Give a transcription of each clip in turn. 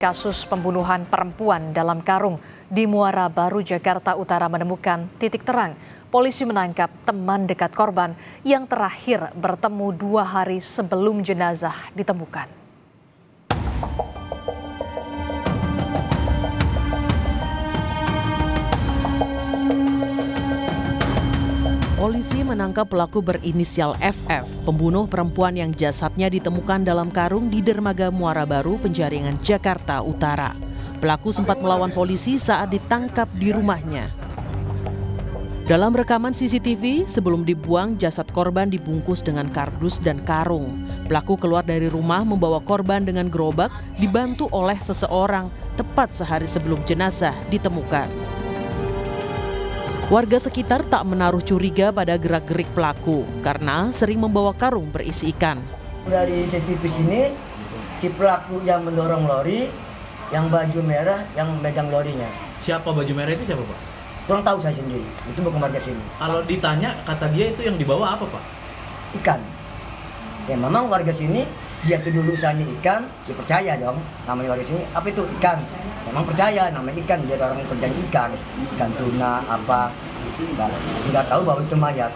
kasus pembunuhan perempuan dalam karung di Muara Baru, Jakarta Utara menemukan titik terang. Polisi menangkap teman dekat korban yang terakhir bertemu 2 hari sebelum jenazah ditemukan. Polisi menangkap pelaku berinisial FF, pembunuh perempuan yang jasadnya ditemukan dalam karung di dermaga Muara Baru, Penjaringan, Jakarta Utara. Pelaku sempat melawan polisi saat ditangkap di rumahnya. Dalam rekaman CCTV, sebelum dibuang, jasad korban dibungkus dengan kardus dan karung. Pelaku keluar dari rumah membawa korban dengan gerobak, dibantu oleh seseorang tepat sehari sebelum jenazah ditemukan. Warga sekitar tak menaruh curiga pada gerak-gerik pelaku karena sering membawa karung berisi ikan. Dari CCTV sini, si pelaku yang mendorong lori, yang baju merah, yang megang lorinya. Siapa baju merah itu siapa, Pak? Kurang tahu saya sendiri, itu bukan warga sini. Kalau ditanya, kata dia itu yang dibawa apa, Pak? Ikan. Ya memang warga sini, dia tuh dulu usahanya ikan, dia percaya dong, namanya warga sini, apa itu ikan? Memang percaya, namanya ikan, dia orang kerjaan ikan tuna, apa, nggak tahu bahwa itu mayat.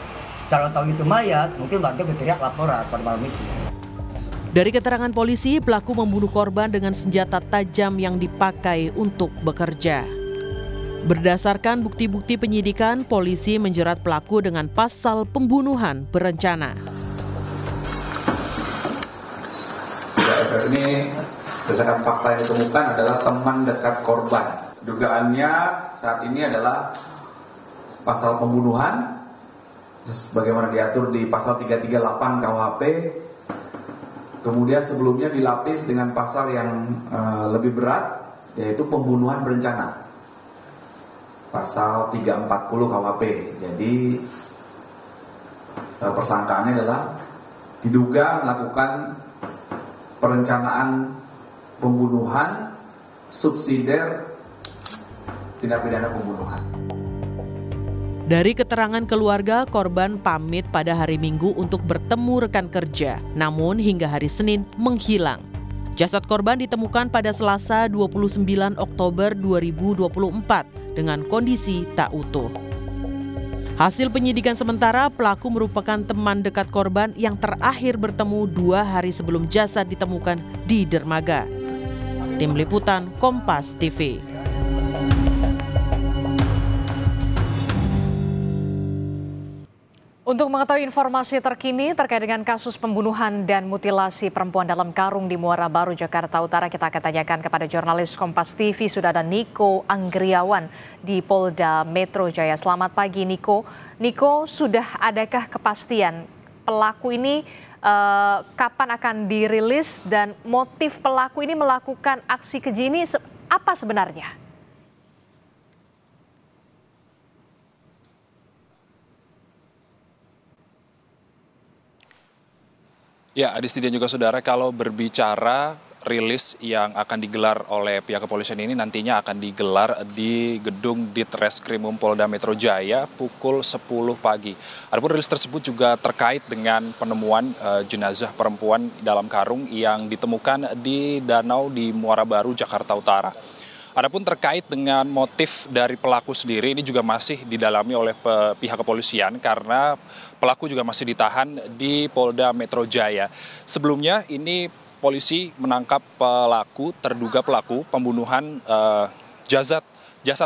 Kalau tahu itu mayat, mungkin warga berteriak laporan pada malam itu. Dari keterangan polisi, pelaku membunuh korban dengan senjata tajam yang dipakai untuk bekerja. Berdasarkan bukti-bukti penyidikan, polisi menjerat pelaku dengan pasal pembunuhan berencana. Ini berdasarkan fakta yang ditemukan adalah teman dekat korban. Dugaannya saat ini adalah pasal pembunuhan sebagaimana diatur di pasal 338 KUHP. Kemudian sebelumnya dilapis dengan pasal yang lebih berat, yaitu pembunuhan berencana. Pasal 340 KUHP. Jadi persangkaannya adalah diduga melakukan perencanaan pembunuhan subsidiar tindak pidana pembunuhan. Dari keterangan keluarga, korban pamit pada hari Minggu untuk bertemu rekan kerja, namun hingga hari Senin menghilang. Jasad korban ditemukan pada Selasa 29 Oktober 2024 dengan kondisi tak utuh. Hasil penyidikan sementara, pelaku merupakan teman dekat korban yang terakhir bertemu 2 hari sebelum jasad ditemukan di dermaga. Tim Liputan Kompas TV. Untuk mengetahui informasi terkini terkait dengan kasus pembunuhan dan mutilasi perempuan dalam karung di Muara Baru, Jakarta Utara, kita akan tanyakan kepada jurnalis Kompas TV, sudah ada Niko Anggriawan di Polda Metro Jaya. Selamat pagi, Niko. Niko, sudah adakah kepastian pelaku ini kapan akan dirilis dan motif pelaku ini melakukan aksi keji ini apa sebenarnya? Ya, Adisti dan juga saudara, kalau berbicara rilis yang akan digelar oleh pihak kepolisian ini nantinya akan digelar di gedung Ditreskrimum Polda Metro Jaya pukul 10 pagi. Adapun rilis tersebut juga terkait dengan penemuan jenazah perempuan dalam karung yang ditemukan di danau di Muara Baru, Jakarta Utara. Adapun terkait dengan motif dari pelaku sendiri ini juga masih didalami oleh pihak kepolisian karena pelaku juga masih ditahan di Polda Metro Jaya. Sebelumnya ini polisi menangkap terduga pelaku pembunuhan jasad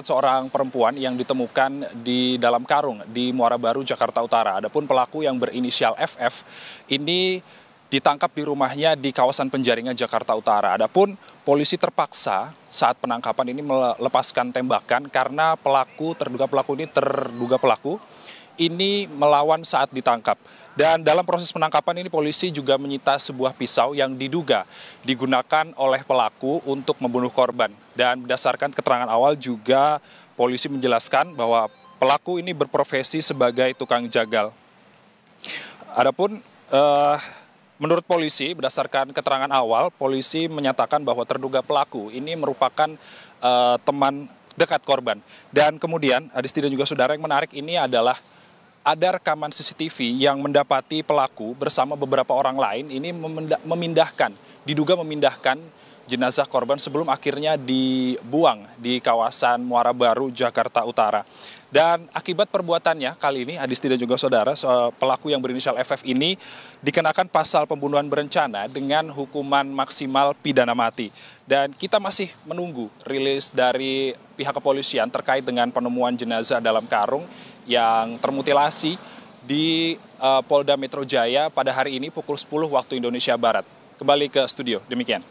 seorang perempuan yang ditemukan di dalam karung di Muara Baru, Jakarta Utara. Adapun pelaku yang berinisial FF ini ditangkap di rumahnya di kawasan Penjaringan, Jakarta Utara. Adapun polisi terpaksa saat penangkapan ini melepaskan tembakan karena terduga pelaku ini melawan saat ditangkap. Dan dalam proses penangkapan ini polisi juga menyita sebuah pisau yang diduga digunakan oleh pelaku untuk membunuh korban. Dan berdasarkan keterangan awal juga polisi menjelaskan bahwa pelaku ini berprofesi sebagai tukang jagal. Adapun menurut polisi, berdasarkan keterangan awal, polisi menyatakan bahwa terduga pelaku ini merupakan teman dekat korban. Dan kemudian, Adisti dan juga saudara, yang menarik ini adalah ada rekaman CCTV yang mendapati pelaku bersama beberapa orang lain ini diduga memindahkan jenazah korban sebelum akhirnya dibuang di kawasan Muara Baru, Jakarta Utara. Dan akibat perbuatannya kali ini, Adisti dan juga saudara, pelaku yang berinisial FF ini dikenakan pasal pembunuhan berencana dengan hukuman maksimal pidana mati. Dan kita masih menunggu rilis dari pihak kepolisian terkait dengan penemuan jenazah dalam karung yang termutilasi di Polda Metro Jaya pada hari ini pukul 10 waktu Indonesia Barat. Kembali ke studio, demikian.